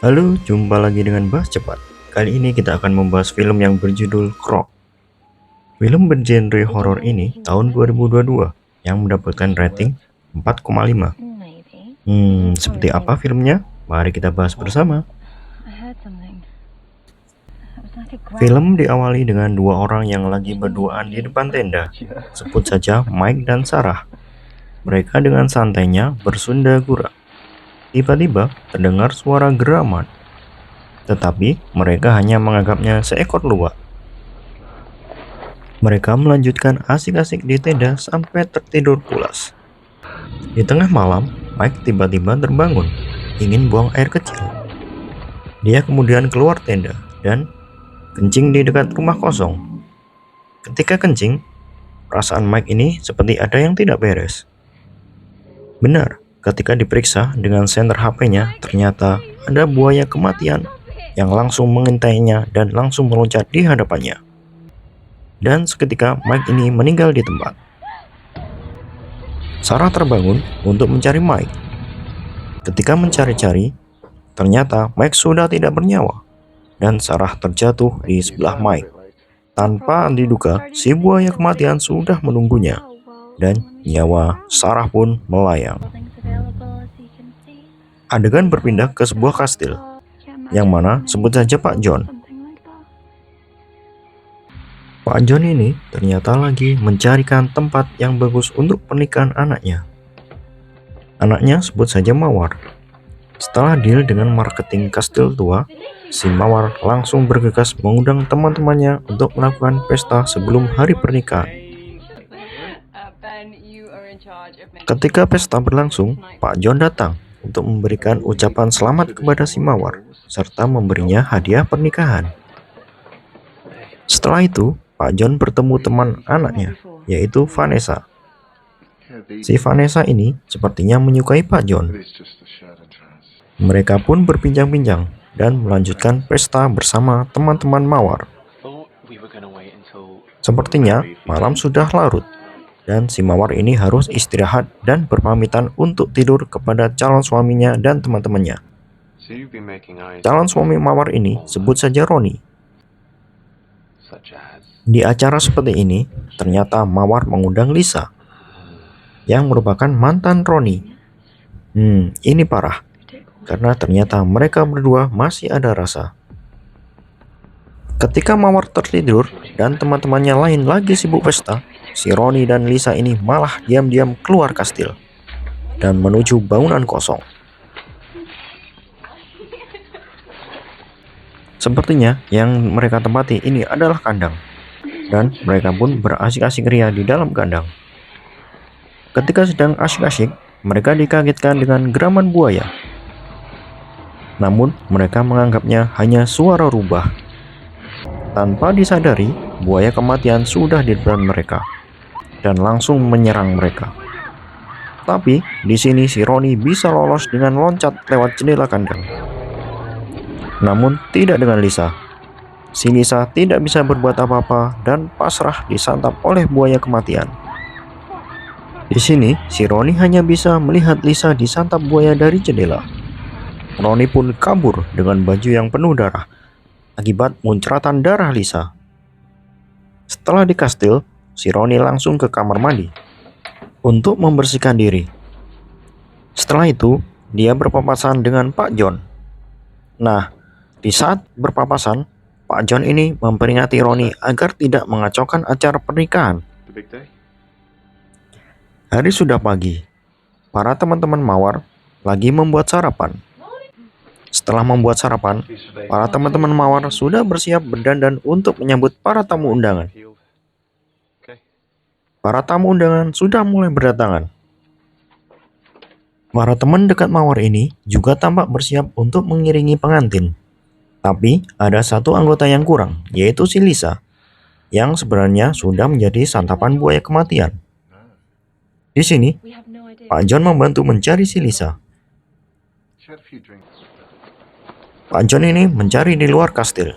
Halo, jumpa lagi dengan Bahas Cepat. Kali ini kita akan membahas film yang berjudul Croc. Film bergenre horor ini tahun 2022 yang mendapatkan rating 4,5. Seperti apa filmnya? Mari kita bahas bersama. Film diawali dengan dua orang yang lagi berduaan di depan tenda. Sebut saja Mike dan Sarah. Mereka dengan santainya bersunda gurau. Tiba-tiba terdengar suara geraman, tetapi mereka hanya menganggapnya seekor luwak. Mereka melanjutkan asik-asik di tenda sampai tertidur pulas. Di tengah malam, Mike tiba-tiba terbangun, ingin buang air kecil. Dia kemudian keluar tenda dan kencing di dekat rumah kosong. Ketika kencing, perasaan Mike ini seperti ada yang tidak beres. Benar, ketika diperiksa dengan senter HP-nya, ternyata ada buaya kematian yang langsung mengintainya dan langsung meloncat di hadapannya. Dan seketika Mike ini meninggal di tempat. Sarah terbangun untuk mencari Mike. Ketika mencari-cari, ternyata Mike sudah tidak bernyawa dan Sarah terjatuh di sebelah Mike. Tanpa diduga, si buaya kematian sudah menunggunya dan nyawa Sarah pun melayang. Adegan berpindah ke sebuah kastil, yang mana sebut saja Pak John. Pak John ini ternyata lagi mencarikan tempat yang bagus untuk pernikahan anaknya. Anaknya sebut saja Mawar. Setelah deal dengan marketing kastil tua, si Mawar langsung bergegas mengundang teman-temannya untuk melakukan pesta sebelum hari pernikahan. Ketika pesta berlangsung, Pak John datang untuk memberikan ucapan selamat kepada si Mawar, serta memberinya hadiah pernikahan. Setelah itu, Pak John bertemu teman anaknya, yaitu Vanessa. Si Vanessa ini sepertinya menyukai Pak John. Mereka pun berbincang-bincang dan melanjutkan pesta bersama teman-teman Mawar. Sepertinya malam sudah larut, dan si Mawar ini harus istirahat dan berpamitan untuk tidur kepada calon suaminya dan teman-temannya. Calon suami Mawar ini sebut saja Ronnie. Di acara seperti ini, ternyata Mawar mengundang Lisa, yang merupakan mantan Ronnie. Ini parah, karena ternyata mereka berdua masih ada rasa. Ketika Mawar tertidur dan teman-temannya lain lagi sibuk pesta, si Ronnie dan Lisa ini malah diam-diam keluar kastil dan menuju bangunan kosong. Sepertinya yang mereka tempati ini adalah kandang, dan mereka pun berasik-asik ria di dalam kandang. Ketika sedang asyik-asyik, mereka dikagetkan dengan geraman buaya. Namun mereka menganggapnya hanya suara rubah. Tanpa disadari, buaya kematian sudah di depan mereka dan langsung menyerang mereka. Tapi di sini si Ronnie bisa lolos dengan loncat lewat jendela kandang. Namun tidak dengan Lisa. Si Lisa tidak bisa berbuat apa-apa dan pasrah disantap oleh buaya kematian. Di sini si Ronnie hanya bisa melihat Lisa disantap buaya dari jendela. Ronnie pun kabur dengan baju yang penuh darah akibat muncratan darah Lisa. Setelah di kastil, si Ronnie langsung ke kamar mandi untuk membersihkan diri. Setelah itu, dia berpapasan dengan Pak John. Nah, di saat berpapasan, Pak John ini memperingati Ronnie agar tidak mengacaukan acara pernikahan. Hari sudah pagi. Para teman-teman Mawar lagi membuat sarapan. Setelah membuat sarapan, para teman-teman Mawar sudah bersiap berdandan untuk menyambut para tamu undangan. Para tamu undangan sudah mulai berdatangan. Para teman dekat Mawar ini juga tampak bersiap untuk mengiringi pengantin. Tapi ada satu anggota yang kurang, yaitu si Lisa, yang sebenarnya sudah menjadi santapan buaya kematian. Di sini, Pak John membantu mencari si Lisa. Pak John ini mencari di luar kastil.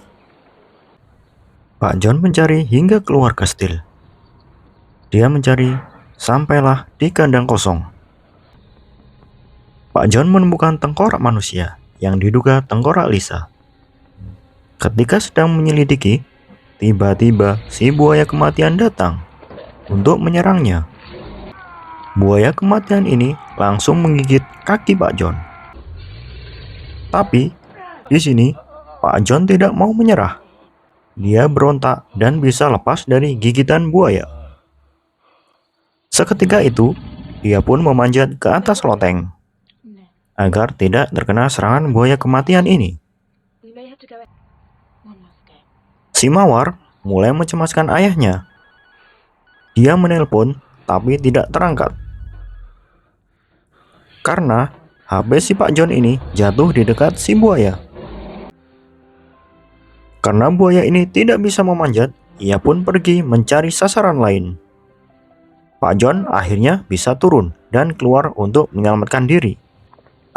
Pak John mencari hingga keluar kastil. Dia mencari sampailah di kandang kosong. Pak John menemukan tengkorak manusia yang diduga tengkorak Lisa. Ketika sedang menyelidiki, tiba-tiba si buaya kematian datang untuk menyerangnya. Buaya kematian ini langsung menggigit kaki Pak John. Tapi di sini Pak John tidak mau menyerah. Dia berontak dan bisa lepas dari gigitan buaya. Seketika itu, dia pun memanjat ke atas loteng agar tidak terkena serangan buaya kematian ini. Si Mawar mulai mencemaskan ayahnya. Dia menelpon tapi tidak terangkat. Karena HP si Pak John ini jatuh di dekat si buaya. Karena buaya ini tidak bisa memanjat, ia pun pergi mencari sasaran lain. Pak John akhirnya bisa turun dan keluar untuk menyelamatkan diri.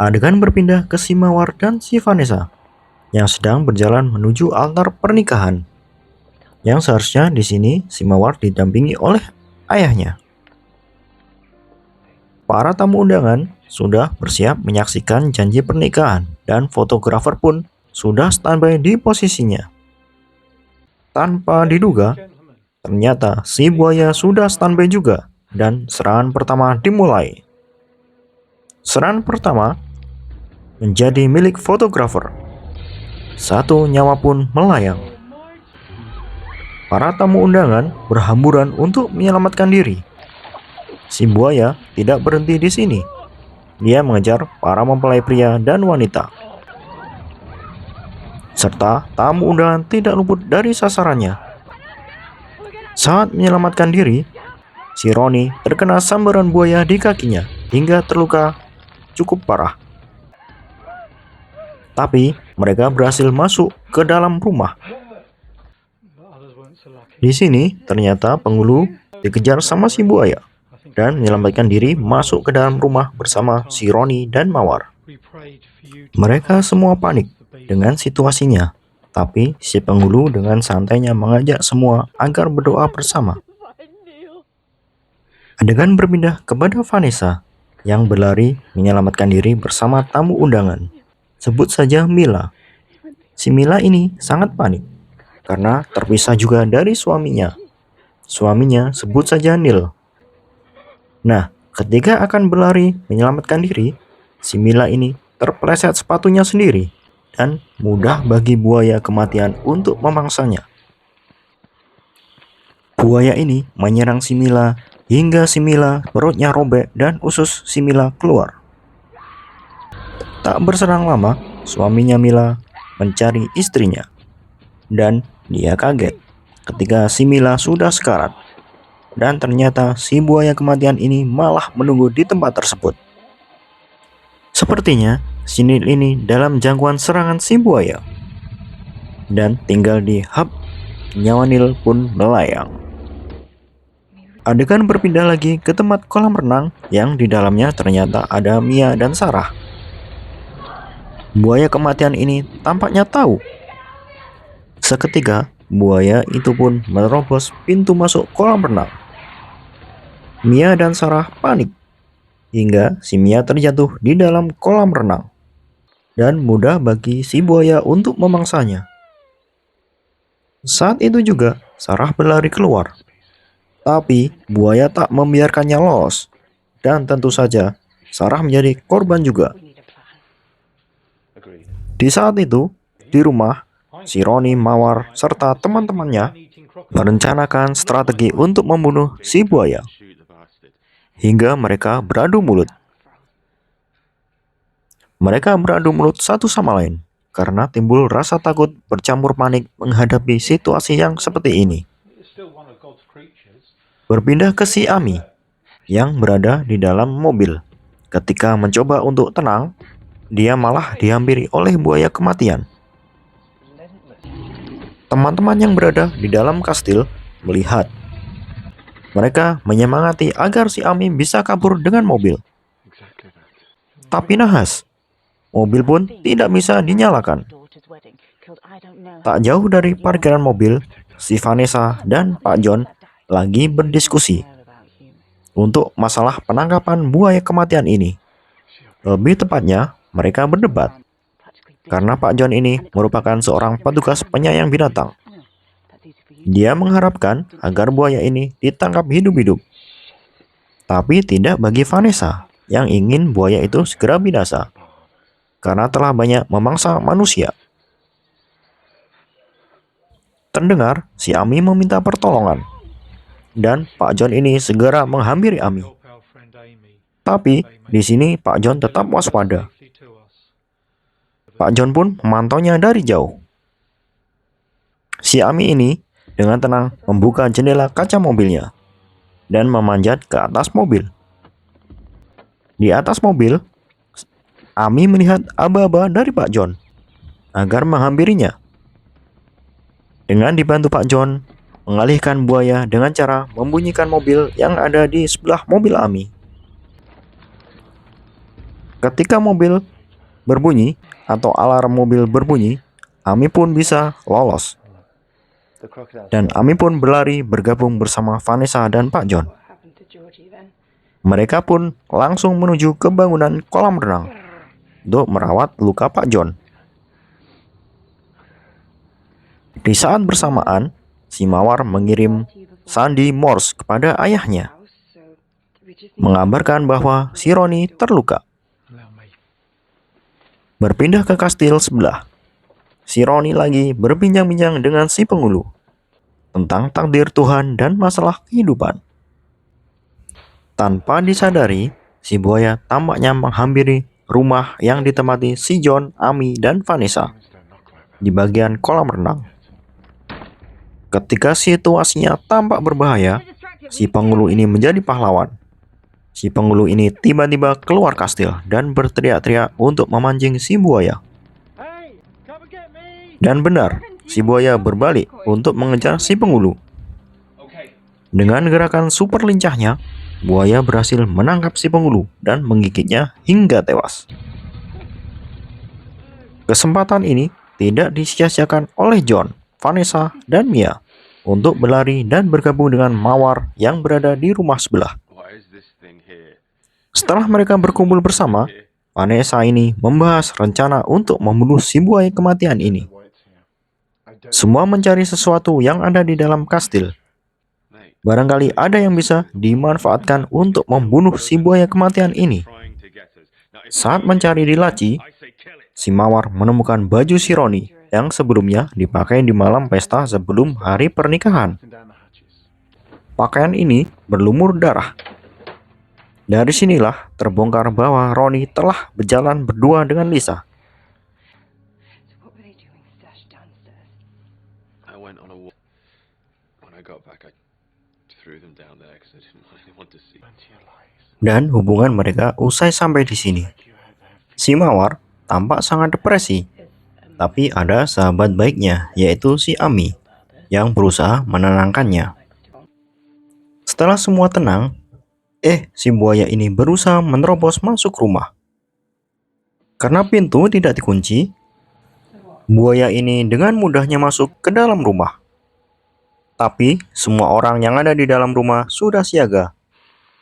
Adegan berpindah ke si Mawar dan si Vanessa yang sedang berjalan menuju altar pernikahan. Yang seharusnya di sini si Mawar didampingi oleh ayahnya. Para tamu undangan sudah bersiap menyaksikan janji pernikahan dan fotografer pun sudah standby di posisinya. Tanpa diduga, ternyata si buaya sudah standby juga dan serangan pertama dimulai. Serangan pertama menjadi milik fotografer. Satu nyawa pun melayang. Para tamu undangan berhamburan untuk menyelamatkan diri. Si buaya tidak berhenti di sini. Dia mengejar para mempelai pria dan wanita. Serta tamu undangan tidak luput dari sasarannya. Saat menyelamatkan diri, si Roni terkena sambaran buaya di kakinya hingga terluka cukup parah. Tapi mereka berhasil masuk ke dalam rumah. Di sini ternyata penghulu dikejar sama si buaya dan menyelamatkan diri masuk ke dalam rumah bersama si Roni dan Mawar. Mereka semua panik dengan situasinya, tapi si penghulu dengan santainya mengajak semua agar berdoa bersama. Adegan berpindah kepada Vanessa yang berlari menyelamatkan diri bersama tamu undangan. Sebut saja Mila. Si Mila ini sangat panik karena terpisah juga dari suaminya. Suaminya sebut saja Neil. Nah, ketika akan berlari menyelamatkan diri, si Mila ini terpeleset sepatunya sendiri dan mudah bagi buaya kematian untuk memangsanya. Buaya ini menyerang si Mila hingga si Mila perutnya robek dan usus si Mila keluar. Tak berserang lama, suaminya Mila mencari istrinya. Dan dia kaget ketika si Mila sudah sekarat. Dan ternyata si buaya kematian ini malah menunggu di tempat tersebut. Sepertinya si Neil ini dalam jangkauan serangan si buaya. Dan tinggal di hub, nyawa Neil pun melayang. Adegan berpindah lagi ke tempat kolam renang yang di dalamnya ternyata ada Mia dan Sarah. Buaya kematian ini tampaknya tahu. Seketika, buaya itu pun menerobos pintu masuk kolam renang. Mia dan Sarah panik, hingga si Mia terjatuh di dalam kolam renang. Dan mudah bagi si buaya untuk memangsanya. Saat itu juga, Sarah berlari keluar. Tapi, buaya tak membiarkannya lolos. Dan tentu saja, Sarah menjadi korban juga. Di saat itu, di rumah, si Roni, Mawar, serta teman-temannya merencanakan strategi untuk membunuh si buaya. Hingga mereka beradu mulut. Mereka beradu mulut satu sama lain karena timbul rasa takut bercampur panik menghadapi situasi yang seperti ini. Berpindah ke si Ami yang berada di dalam mobil. Ketika mencoba untuk tenang, dia malah dihampiri oleh buaya kematian. Teman-teman yang berada di dalam kastil melihat. Mereka menyemangati agar si Ami bisa kabur dengan mobil. Tapi nahas, mobil pun tidak bisa dinyalakan. Tak jauh dari parkiran mobil, si Vanessa dan Pak John lagi berdiskusi untuk masalah penangkapan buaya kematian ini. Lebih tepatnya, mereka berdebat. karena Pak John ini merupakan seorang petugas penyayang binatang. Dia mengharapkan agar buaya ini ditangkap hidup-hidup. Tapi tidak bagi Vanessa yang ingin buaya itu segera binasa karena telah banyak memangsa manusia. Terdengar si Ami meminta pertolongan dan Pak John ini segera menghampiri Ami. Tapi di sini Pak John tetap waspada. Pak John pun memantaunya dari jauh. Si Ami ini dengan tenang membuka jendela kaca mobilnya dan memanjat ke atas mobil. Di atas mobil, Ami melihat aba-aba dari Pak John agar menghampirinya. Dengan dibantu Pak John, mengalihkan buaya dengan cara membunyikan mobil yang ada di sebelah mobil Ami. Ketika mobil berbunyi atau alarm mobil berbunyi, Ami pun bisa lolos. Dan Ami pun berlari bergabung bersama Vanessa dan Pak John. Mereka pun langsung menuju ke bangunan kolam renang untuk merawat luka Pak John. Di saat bersamaan, si Mawar mengirim sandi Morse kepada ayahnya, mengabarkan bahwa si Roni terluka. Berpindah ke kastil sebelah, si Roni lagi berbincang-bincang dengan si penghulu tentang takdir Tuhan dan masalah kehidupan. Tanpa disadari, si buaya tampaknya menghampiri rumah yang ditempati si John, Ami, dan Vanessa di bagian kolam renang. Ketika situasinya tampak berbahaya, si penghulu ini menjadi pahlawan. Si penghulu ini tiba-tiba keluar kastil dan berteriak-teriak untuk memancing si buaya. Dan benar, si buaya berbalik untuk mengejar si penghulu. Dengan gerakan super lincahnya, buaya berhasil menangkap si penghulu dan menggigitnya hingga tewas. Kesempatan ini tidak disia-siakan oleh John, Vanessa, dan Mia untuk berlari dan bergabung dengan Mawar yang berada di rumah sebelah. Setelah mereka berkumpul bersama, Vanessa ini membahas rencana untuk membunuh si buaya kematian ini. Semua mencari sesuatu yang ada di dalam kastil. Barangkali ada yang bisa dimanfaatkan untuk membunuh si buaya kematian ini. Saat mencari di laci, si Mawar menemukan baju si Roni yang sebelumnya dipakai di malam pesta sebelum hari pernikahan. Pakaian ini berlumur darah. Dari sinilah terbongkar bahwa Roni telah berjalan berdua dengan Lisa. Dan hubungan mereka usai sampai di sini. Si Mawar tampak sangat depresi, tapi ada sahabat baiknya, yaitu si Ami, yang berusaha menenangkannya. Setelah semua tenang, si buaya ini berusaha menerobos masuk rumah. Karena pintu tidak dikunci, buaya ini dengan mudahnya masuk ke dalam rumah. Tapi semua orang yang ada di dalam rumah sudah siaga,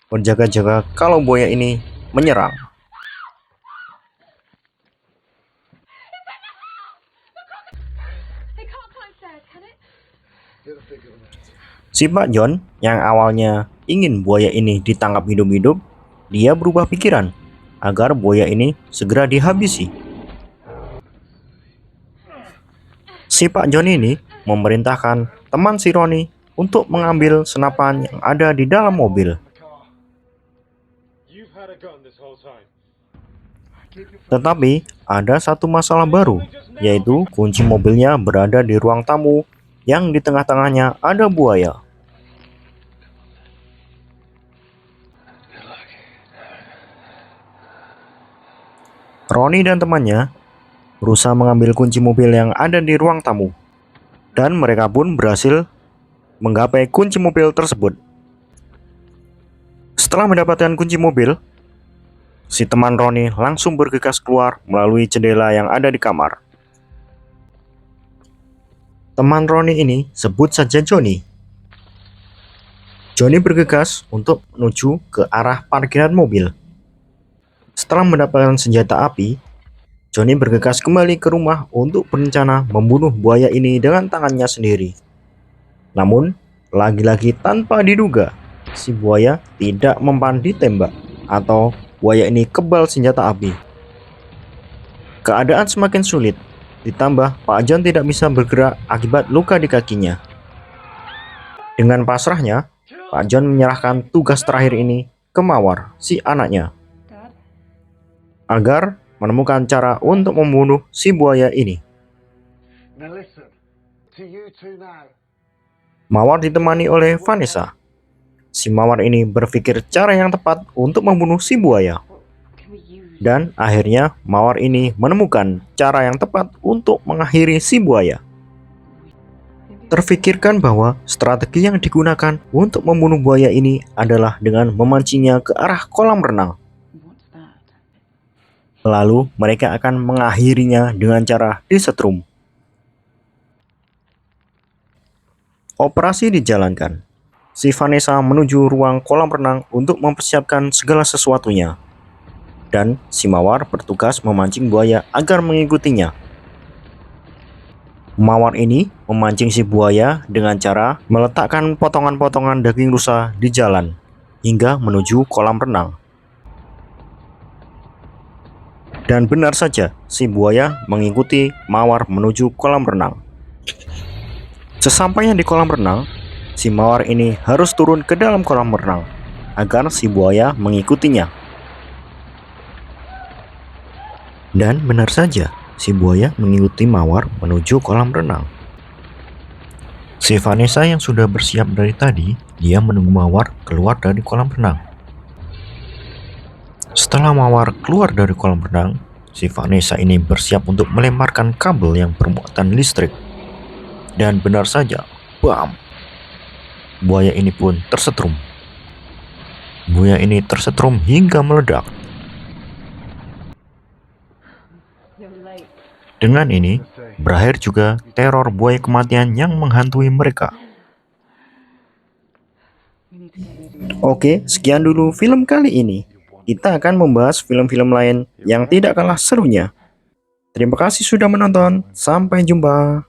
berjaga-jaga kalau buaya ini menyerang. Si Pak John yang awalnya ingin buaya ini ditangkap hidup-hidup, dia berubah pikiran agar buaya ini segera dihabisi. Si Pak John ini memerintahkan teman si Roni untuk mengambil senapan yang ada di dalam mobil. Tetapi ada satu masalah baru, yaitu kunci mobilnya berada di ruang tamu yang di tengah-tengahnya ada buaya. Roni dan temannya berusaha mengambil kunci mobil yang ada di ruang tamu. Dan mereka pun berhasil menggapai kunci mobil tersebut. Setelah mendapatkan kunci mobil, si teman Roni langsung bergegas keluar melalui jendela yang ada di kamar. Teman Roni ini sebut saja Johnny. Johnny bergegas untuk menuju ke arah parkiran mobil. Setelah mendapatkan senjata api, Johnny bergegas kembali ke rumah untuk berencana membunuh buaya ini dengan tangannya sendiri. Namun, lagi-lagi tanpa diduga, si buaya tidak mempan ditembak atau buaya ini kebal senjata api. Keadaan semakin sulit, ditambah Pak John tidak bisa bergerak akibat luka di kakinya. Dengan pasrahnya, Pak John menyerahkan tugas terakhir ini ke Mawar, si anaknya, agar menemukan cara untuk membunuh si buaya ini. Mawar ditemani oleh Vanessa. Si Mawar ini berpikir cara yang tepat untuk membunuh si buaya. Dan akhirnya Mawar ini menemukan cara yang tepat untuk mengakhiri si buaya. Terfikirkan bahwa strategi yang digunakan untuk membunuh buaya ini adalah dengan memancingnya ke arah kolam renang. Lalu mereka akan mengakhirinya dengan cara disetrum. Operasi dijalankan. Si Vanessa menuju ruang kolam renang untuk mempersiapkan segala sesuatunya. Dan si Mawar bertugas memancing buaya agar mengikutinya. Mawar ini memancing si buaya dengan cara meletakkan potongan-potongan daging rusa di jalan hingga menuju kolam renang. Dan benar saja, si buaya mengikuti Mawar menuju kolam renang. Sesampainya di kolam renang, si Mawar ini harus turun ke dalam kolam renang agar si buaya mengikutinya. Dan benar saja, si buaya mengikuti Mawar menuju kolam renang. Si Vanessa yang sudah bersiap dari tadi, dia menunggu Mawar keluar dari kolam renang. Setelah Mawar keluar dari kolam renang, si Vanessa ini bersiap untuk melemparkan kabel yang bermuatan listrik. Dan benar saja, bam! Buaya ini pun tersetrum. Buaya ini tersetrum hingga meledak. Dengan ini, berakhir juga teror buaya kematian yang menghantui mereka. Oke, sekian dulu film kali ini. Kita akan membahas film-film lain yang tidak kalah serunya. Terima kasih sudah menonton. Sampai jumpa.